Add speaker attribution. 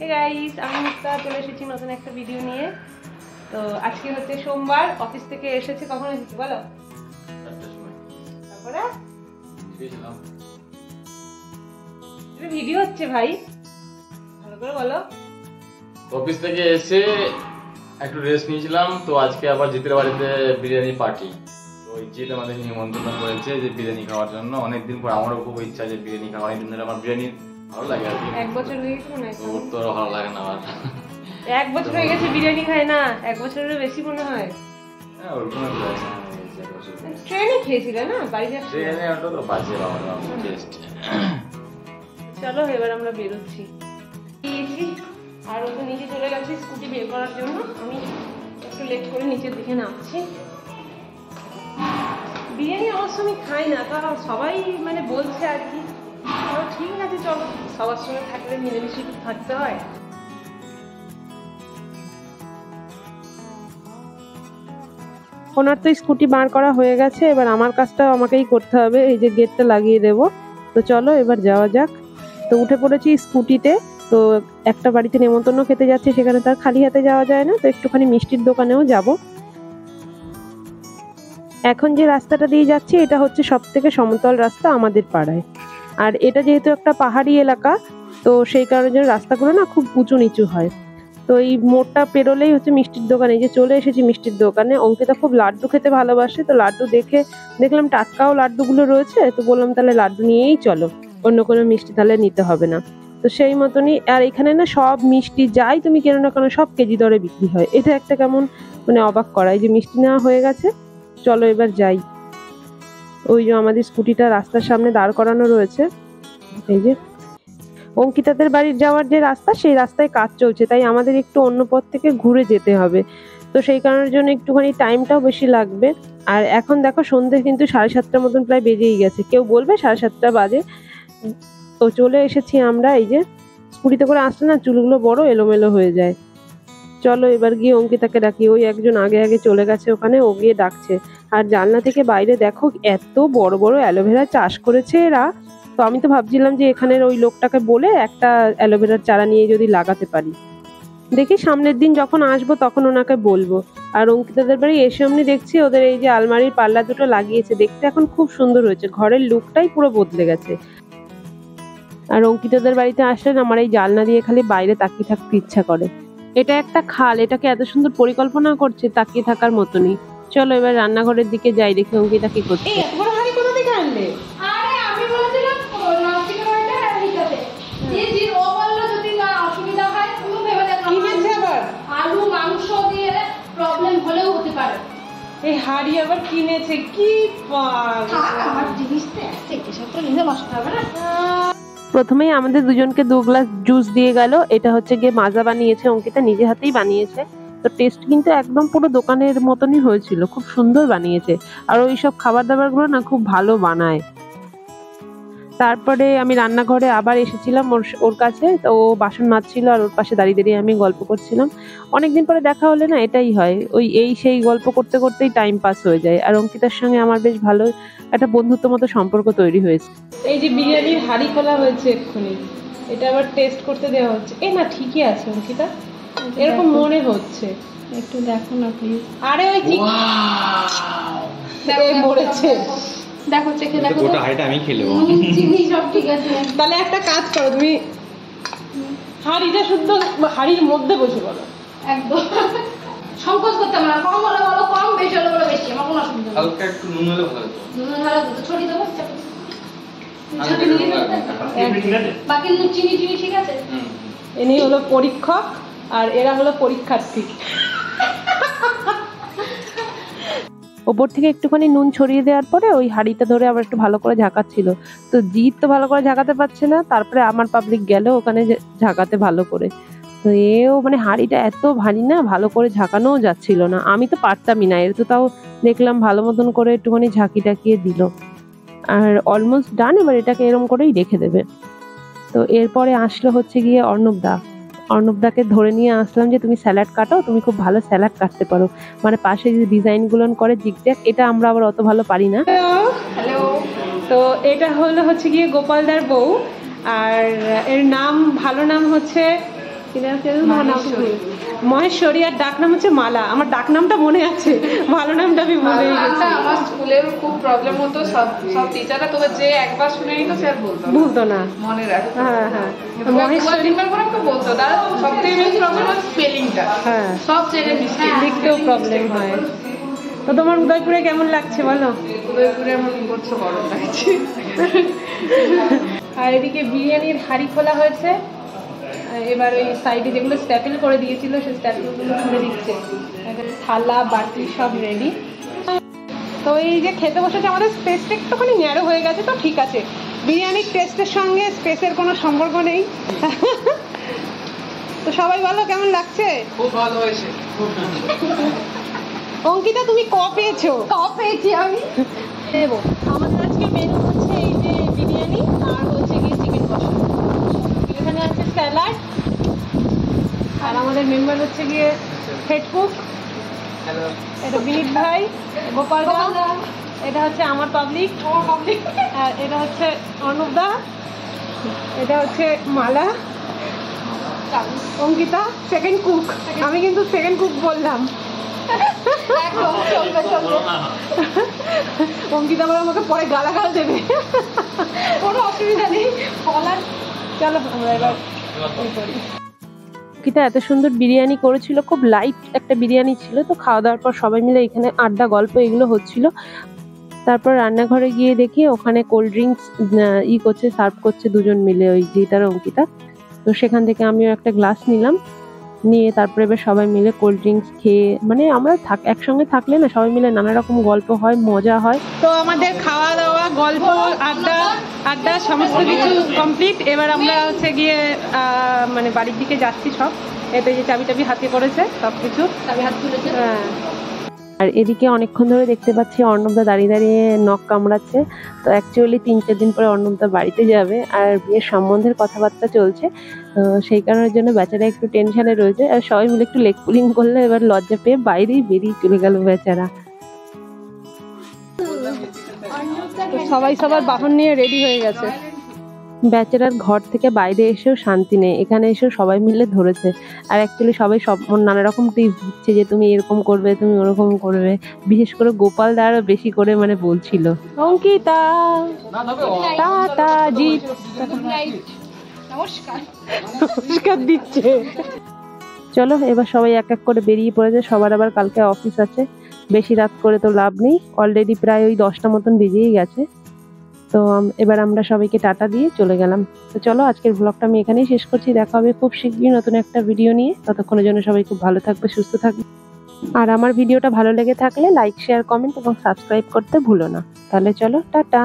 Speaker 1: Hey guys, আমি মুক্তা চলে এসেছি নতুন একটা ভিডিও নিয়ে। তো আজকে হচ্ছে সোমবার, অফিস থেকে এসেছে। কখন এসেছি বলো?
Speaker 2: 4টার সময়।
Speaker 1: তারপরে
Speaker 2: শুয়েছিলাম।
Speaker 1: এটা ভিডিও হচ্ছে ভাই, ভালো করে বলো।
Speaker 2: অফিস থেকে এসে একটু রেস্ট নিয়েছিলাম। তো আজকে আবার জিতের বাড়িতে বিরিয়ানি পার্টি। তো জিত আমাদের নিমন্ত্রণ করেছে যে বিরিয়ানি খাওয়ার জন্য। অনেকদিন পর আমারও খুব ইচ্ছা যে বিরিয়ানি খাওয়া। অনেকদিন ধরে আমার বিরিয়ানি ভালো লাগে আর কি।
Speaker 1: 1 বছর হয়ে গেছে মনে হয়।
Speaker 2: তো ভালো লাগে না আমার।
Speaker 1: 1 বছর হয়ে গেছে বিরিয়ানি খাই না। 1 বছরেরও বেশি মনে হয়।
Speaker 2: হ্যাঁ, ওরকম
Speaker 1: ট্রেনে খেয়েছিলে না? বাড়িতে
Speaker 2: ট্রেনে ওটা তো বাজে বাবা টেস্ট।
Speaker 1: চলো এবার আমরা বেরোচ্ছি। আর ও তো নিচে চলে গেছে স্কুটি বের করার জন্য। আমি একটু লেট করে নিচের দিকে নামছি। বিরিয়ানি অবশ্য আমি খাই না, কারণ সবাই মানে বলছে আর কি। ঠিক আছে চলো, সবার সঙ্গে থাকলে মিলেমিশে একটু থাকতে হয়। ওনার তো স্কুটি বার করা হয়ে গেছে, এবার আমার কাজটা আমাকেই করতে হবে। এই যে গেটটা লাগিয়ে দেব। তো চলো এবার যাওয়া যাক। তো উঠে পড়েছি স্কুটিতে। তো একটা বাড়িতে নেমন্তন্ন খেতে যাচ্ছি, সেখানে তার খালি হাতে যাওয়া যায় না। তো একটুখানি মিষ্টির দোকানেও যাব। এখন যে রাস্তাটা দিয়ে যাচ্ছি এটা হচ্ছে সবথেকে সমতল রাস্তা আমাদের পাড়ায়। আর এটা যেহেতু একটা পাহাড়ি এলাকা, তো সেই কারণে রাস্তাগুলো না খুব উঁচু নিচু হয়। তো এই মোড়টা পেরোলেই হচ্ছে মিষ্টির দোকান। এই যে চলে এসেছি মিষ্টির দোকানে। অঙ্কিতা খুব লাড্ডু খেতে ভালোবাসে। তো লাড্ডু দেখলাম টাটকাও লাড্ডুগুলো রয়েছে। তো বললাম তাহলে লাড্ডু নিয়েই চলো, অন্য কোনো মিষ্টি তাহলে নিতে হবে না। তো সেই মতনই। আর এখানে না সব মিষ্টি যাই তুমি কেন না কেন সব কেজি দরে বিক্রি হয়। এটা একটা কেমন মানে অবাক করা। এই যে মিষ্টি নেওয়া হয়ে গেছে, চলো এবার যাই। ওই যে আমাদের স্কুটিটা রাস্তার সামনে দাঁড় করানো রয়েছে। এই যে অঙ্কিতাদের বাড়ির যাওয়ার যে রাস্তা, সেই রাস্তায় কাজ চলছে, তাই আমাদের একটু অন্য পথ থেকে ঘুরে যেতে হবে। তো সেই কারণের জন্য একটুখানি টাইমটাও বেশি লাগবে। আর এখন দেখো সন্ধ্যে কিন্তু 7:30 মতন প্রায় বেজেই গেছে। কেউ বলবে 7:30 বাজে। তো চলে এসেছি আমরা। এই যে স্কুটিতে করে আসলে না চুলগুলো বড় এলোমেলো হয়ে যায়। চলো এবার গিয়ে অঙ্কিতাকে ডাকি। ওই একজন আগে আগে চলে গেছে, ওখানে ও গিয়ে ডাকছে। আর জানলা থেকে বাইরে দেখো এত বড় বড় অ্যালোভেরা চাষ করেছে এরা। তো আমি তো ভাবছিলাম যে এখানের ওই লোকটাকে বলে একটা অ্যালোভেরার চারা নিয়ে যদি লাগাতে পারি। দেখি সামনের দিন যখন আসবো তখন ওনাকে বলবো। আর অঙ্কিতাদের বাড়ি এসে অমনি দেখছি ওদের এই যে আলমারির পাল্লা দুটো লাগিয়েছে, দেখতে এখন খুব সুন্দর হয়েছে। ঘরের লুকটাই পুরো বদলে গেছে। আর অঙ্কিতাদের বাড়িতে আসলে আমার এই জানলা দিয়ে খালি বাইরে তাকিয়ে থাকতে ইচ্ছা করে। এটা একটা খাল, এটাকে এত সুন্দর পরিকল্পনা করছে, তাকিয়ে থাকার মতনই। চলো এবার রান্নাঘরের দিকে যাই, দেখি অঙ্কিতা কি করছে। এই এত বড় হাঁড়ি কোথা থেকে আনলে?
Speaker 3: আরে আমি বলেছিলাম নস্টিকের বাড়িটা নিতে। জি ও বললো যদি না অসুবিধা হয় তুমি ভেবে দেখো।
Speaker 1: কি হয়েছে আবার?
Speaker 3: আলু মাংস দিয়ে প্রবলেম হলেও হতে পারে।
Speaker 1: এই হাঁড়ি আবার কিনেছে? কি
Speaker 3: আমার জিনিসটা আছে, এসব তো নিজে নষ্ট হবে না।
Speaker 1: প্রথমেই আমাদের দুজনকে 2 গ্লাস জুস দিয়ে গেল। এটা হচ্ছে গিয়ে মাজা বানিয়েছে, অঙ্কিতা নিজে হাতেই বানিয়েছে। তো টেস্ট কিন্তু একদম পুরো দোকানের মতনই হয়েছিল, খুব সুন্দর বানিয়েছে। আর ওই সব খাবার দাবার গুলো না খুব ভালো বানায়। তারপরে আমি রান্নাঘরে আবার এসেছিলাম ওর কাছে। তো ও বাসন মাজছিল আর ওর পাশে দাঁড়িয়ে দাঁড়িয়ে আমি গল্প করছিলাম। অনেকদিন পরে দেখা হলে না এটাই হয়, ওই সেই গল্প করতে করতেই টাইম পাস হয়ে যায়। আর অঙ্কিতার সঙ্গে আমার বেশ ভালো একটা বন্ধুত্ব মতো সম্পর্ক তৈরি হয়েছে। এই যে বিরিয়ানির হাঁড়ি খোলা হয়েছে এক্ষুনি, এটা আবার টেস্ট করতে দেওয়া হচ্ছে। এ না ঠিকই আছে অঙ্কিতা, এরকম মনে হচ্ছে।
Speaker 3: একটু দেখো না প্লিজ।
Speaker 1: আরে ওই মরেছে,
Speaker 3: দেখো চেখে দেখো।
Speaker 2: গোটা হাঁড়িটা আমি খেয়ে নেবো।
Speaker 3: চিনি সব ঠিক আছে।
Speaker 1: তাহলে একটা কাজ করো, তুমি হাঁড়িটা শুদ্ধ হাঁড়ির মধ্যে বসে বলো।
Speaker 3: একদম সংকোচ করতে আমরা কম হলে বলো কম, বেশি হলে বলো বেশি, আমার কোনো অসুবিধা নেই।
Speaker 2: হালকা একটু নুন হলে ভালো হতো।
Speaker 3: নুন ভালো তো ছড়িয়ে দেবো। বাকি চিনি চিনি ঠিক আছে।
Speaker 1: ইনি হলো পরীক্ষক আর এরা হলো পরীক্ষার্থী। ওপর থেকে একটুখানি নুন ছড়িয়ে দেওয়ার পরে ওই হাঁড়িটা ধরে আবার একটু ভালো করে ঝাঁকাচ্ছিল। তো জিৎ তো ভালো করে ঝাঁকাতে পারছে না, তারপরে আমার পাবলিক গেল ওখানে ঝাঁকাতে ভালো করে। তো এও মানে হাঁড়িটা এত ভারী না, ভালো করে ঝাঁকানোও যাচ্ছিল না। আমি তো পারতামই না, এর তো তাও দেখলাম ভালো মতন করে একটুখানি ঝাঁকি টাকিয়ে দিল। আর অলমোস্ট ডান, এবার এটাকে এরকম করেই রেখে দেবে। তো এরপরে আসলো হচ্ছে গিয়ে অর্ণবদাকে ধরে নিয়ে আসলাম যে তুমি স্যালাড কাটো, তুমি খুব ভালো স্যালাড কাটতে পারো। মানে পাশে যে ডিজাইনগুলো করে জিগজ্যাগ, এটা আমরা আবার অত ভালো পারি না।
Speaker 3: হ্যালো।
Speaker 1: তো এটা হচ্ছে গিয়ে গোপালদার বউ। আর এর নাম ভালো নাম হচ্ছে মহেশ্বরী, আর ডাক নাম হচ্ছে মালা। আমার ডাক নামটা মনে আছে, ভালো নামটা আমি ভুলে গেছি।
Speaker 4: আমার স্কুলের খুব প্রবলেম হতো, সব টিচাররা, তবে যে একবার শুনে নিত সে আর বলতো না, মনে রাখতো।
Speaker 1: হ্যাঁ হ্যাঁ,
Speaker 4: মহেশ্বরী করে তো বলতো। তার সবথেকে বেশি প্রবলেম হচ্ছে স্পেলিংটা,
Speaker 1: হ্যাঁ
Speaker 4: সব জায়গায় মিস্টেক,
Speaker 1: লিখতেও প্রবলেম হয়। তো তোমার উদয়পুরে কেমন লাগছে বলো?
Speaker 4: উদয়পুরে এমন করছো, গরম লাগছে।
Speaker 1: আর এদিকে বিরিয়ানির হাঁড়ি খোলা হয়েছে, এবার ওই সাইডে যেগুলো স্ট্যাপেল করে দিয়েছিল সেই স্ট্যাপেলগুলো খুলে দিচ্ছে। থালা বাটি সব রেডি। তো এই যে খেতে বসেছে, আমাদের স্পেসটা একটুখানি ন্যারো হয়ে গেছে, তো ঠিক আছে। বিরিয়ানির টেস্টের সঙ্গে স্পেসের কোনো সম্পর্ক নেই। তো সবাই বলো কেমন লাগছে?
Speaker 4: খুব ভালো হয়েছে।
Speaker 1: অঙ্কিতা তুমি ক পেয়েছো?
Speaker 3: ক পেয়েছি আমি।
Speaker 1: দেবো। আমাদের আজকে মেনু হচ্ছে এই যে বিরিয়ানি আর হচ্ছে গিয়ে চিকেন কষা। এখানে আছে স্যালাড, আর আমাদের মেম্বার হচ্ছে গিয়ে হেড কুক, এটা বিনীত ভাই, গোপাল দা, এটা হচ্ছে আমার পাবলিক, আর এটা হচ্ছে অর্ণবদা, এটা হচ্ছে মালা, অঙ্কিতা সেকেন্ড কুক। আমি কিন্তু সেকেন্ড কুক বললাম। অঙ্কিতা আবার আমাকে পরে গালাগাল দেবে। কোনো অসুবিধা নেই বলার। চলো আমরা এবার করি। অঙ্কিতা এত সুন্দর বিরিয়ানি করেছিল, খুব লাইট একটা বিরিয়ানি ছিল। তো খাওয়া দাওয়ার পর সবাই মিলে এখানে আড্ডা গল্প এগুলো হচ্ছিল। তারপর রান্নাঘরে গিয়ে দেখি ওখানে কোল্ড ড্রিঙ্কস করছে, সার্ভ করছে দুজন মিলে, ওই জিৎ আর অঙ্কিতা। তো সেখান থেকে আমিও একটা গ্লাস নিলাম, নিয়ে তারপরে এবার সবাই মিলে কোল্ড ড্রিঙ্কস খেয়ে, মানে আমরা একসঙ্গে থাকলে না সবাই মিলে নানা রকম গল্প হয়, মজা হয়। তো আমাদের খাওয়া দাওয়া গল্প আড্ডা সমস্ত কিছু কমপ্লিট। এবার আমরা হচ্ছে গিয়ে মানে বাড়ির দিকে যাচ্ছি সব। এতে যে চাবি হাতে করেছে সবকিছু,
Speaker 3: চাবি হাত তুলেছে।
Speaker 1: হ্যাঁ। আর এদিকে অনেকক্ষণ ধরে দেখতে পাচ্ছি অর্ণবদা দাঁড়িয়ে দাঁড়িয়ে নখ কামড়াচ্ছে। তো অ্যাকচুয়ালি 3-4 দিন পরে অর্ণবদা বাড়িতে যাবে, আর বিয়ের সম্বন্ধের কথাবার্তা চলছে। সেই কারণের জন্য বেচারা একটু টেনশনে রয়েছে। আর সবাই মিলে একটু লেগ পুলিং করলে এবার লজ্জা পেয়ে বাইরেই বেরিয়ে চলে গেল বেচারা। সবাই সবার বাহন নিয়ে রেডি হয়ে গেছে। বেচারার ঘর থেকে বাইরে এসেও শান্তি নেই, এখানে এসেও সবাই মিলে ধরেছে। আর অ্যাকচুয়ালি সবাই সব নানা রকম টিপস দিচ্ছে যে তুমি এরকম করবে, তুমি ওরকম করবে। বিশেষ করে গোপাল দা আরো বেশি করে মানে বলছিল। অঙ্কিতা টাটা, জিৎ নমস্কার দিচ্ছে। চলো এবার সবাই এক এক করে বেরিয়ে পড়েছে, সবার আবার কালকে অফিস আছে। বেশি রাত করে তো লাভ নেই, অলরেডি প্রায় ওই 10টা মতন বেজেই গেছে। তো এবার আমরা সবাইকে টাটা দিয়ে চলে গেলাম। তো চলো আজকের ব্লগটা আমি এখানেই শেষ করছি। দেখা হবে খুব শীঘ্রই নতুন একটা ভিডিও নিয়ে। ততক্ষণের জন্য সবাই খুব ভালো থাকবে, সুস্থ থাকবে। আর আমার ভিডিওটা ভালো লেগে থাকলে লাইক, শেয়ার, কমেন্ট এবং সাবস্ক্রাইব করতে ভুলো না। তাহলে চলো টাটা।